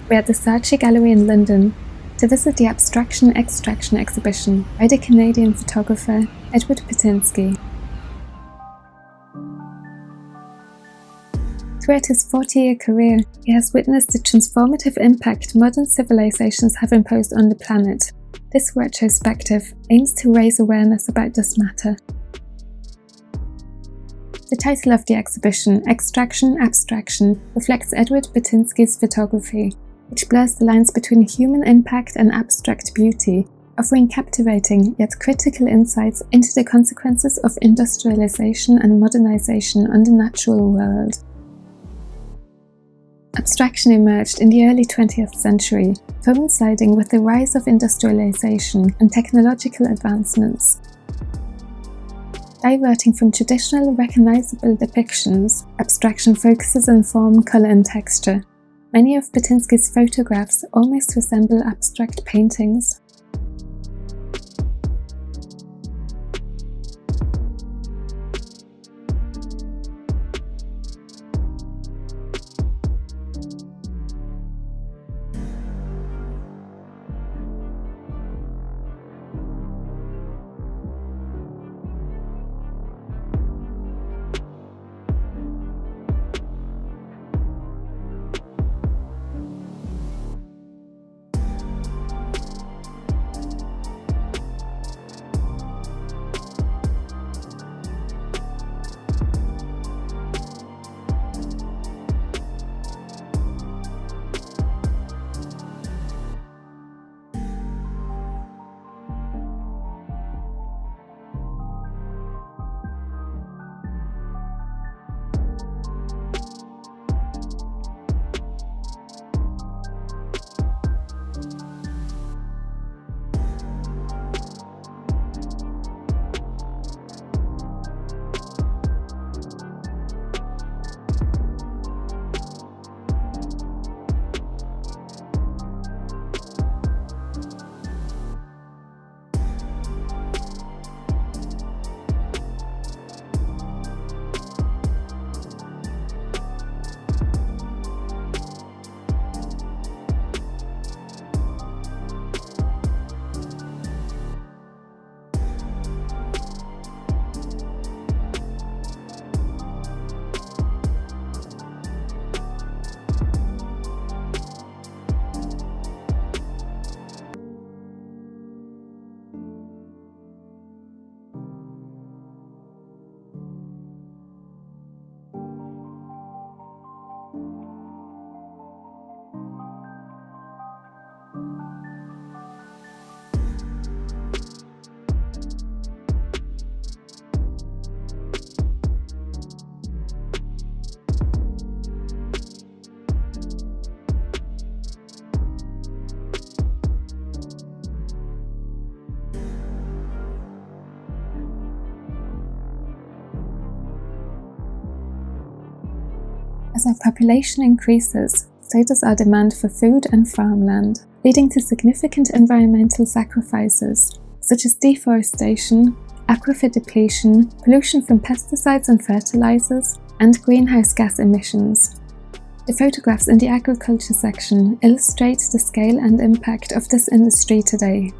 We're at the Saatchi Gallery in London to visit the Abstraction Extraction exhibition by the Canadian photographer Edward Burtynsky. Throughout his 40-year career, he has witnessed the transformative impact modern civilizations have imposed on the planet. This retrospective aims to raise awareness about this matter. The title of the exhibition, Extraction, Abstraction, reflects Edward Burtynsky's photography, which blurs the lines between human impact and abstract beauty, offering captivating yet critical insights into the consequences of industrialization and modernization on the natural world. Abstraction emerged in the early 20th century, coinciding with the rise of industrialization and technological advancements. Diverting from traditional recognizable depictions, abstraction focuses on form, color, and texture. Many of Burtynsky's photographs almost resemble abstract paintings. As our population increases, so does our demand for food and farmland, leading to significant environmental sacrifices, such as deforestation, aquifer depletion, pollution from pesticides and fertilizers, and greenhouse gas emissions. The photographs in the agriculture section illustrate the scale and impact of this industry today.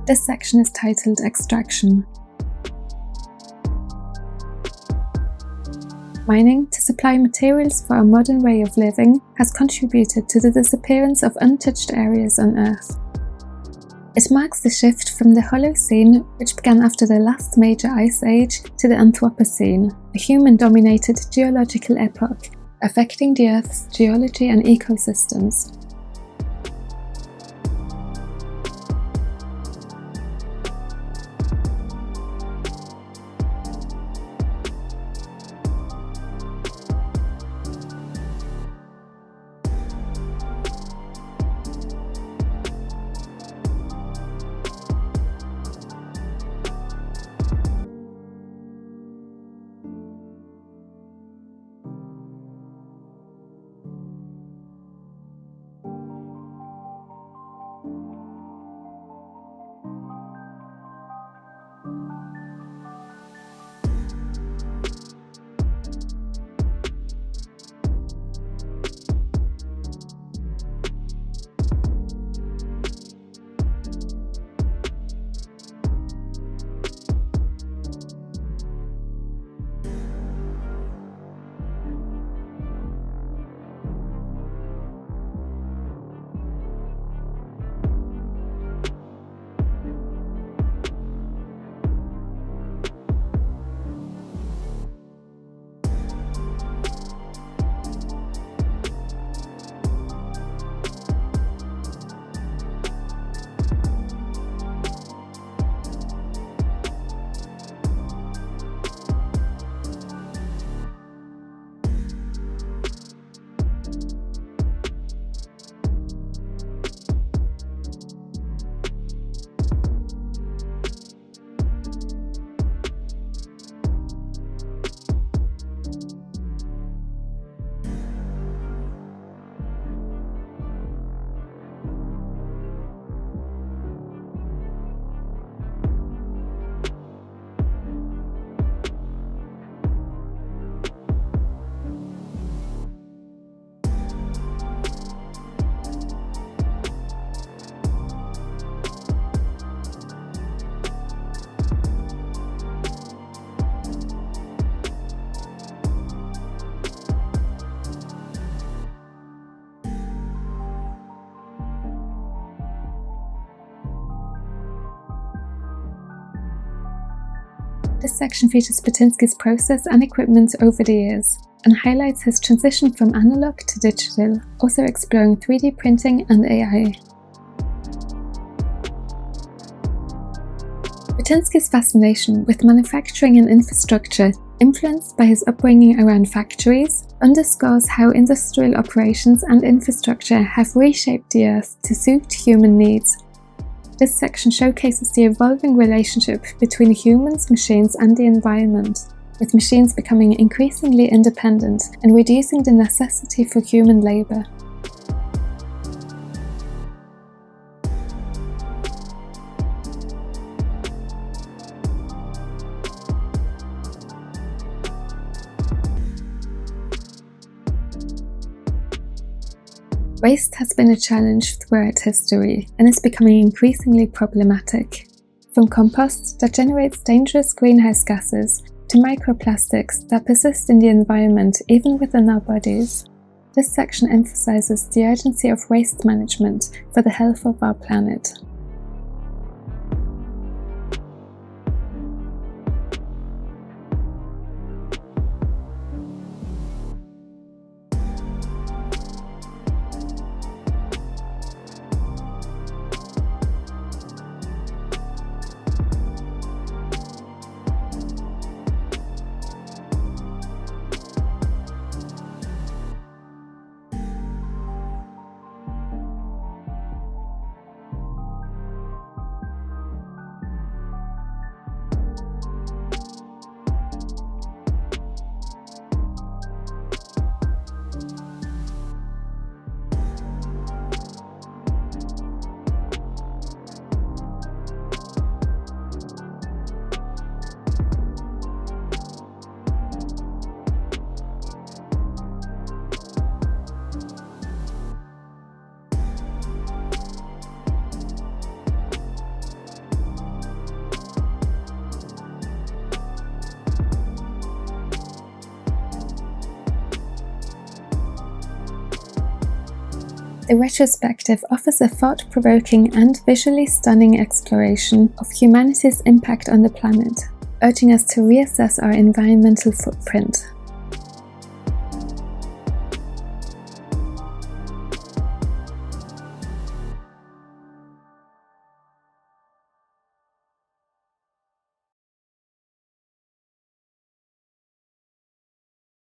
This section is titled Extraction. Mining to supply materials for our modern way of living has contributed to the disappearance of untouched areas on Earth. It marks the shift from the Holocene, which began after the last major ice age, to the Anthropocene, a human-dominated geological epoch, affecting the Earth's geology and ecosystems. This section features Burtynsky's process and equipment over the years, and highlights his transition from analog to digital, also exploring 3D printing and AI. Burtynsky's fascination with manufacturing and infrastructure, influenced by his upbringing around factories, underscores how industrial operations and infrastructure have reshaped the Earth to suit human needs. This section showcases the evolving relationship between humans, machines, and the environment, with machines becoming increasingly independent and reducing the necessity for human labour. Waste has been a challenge throughout history and is becoming increasingly problematic. From compost that generates dangerous greenhouse gases to microplastics that persist in the environment even within our bodies, this section emphasises the urgency of waste management for the health of our planet. The retrospective offers a thought-provoking and visually stunning exploration of humanity's impact on the planet, urging us to reassess our environmental footprint.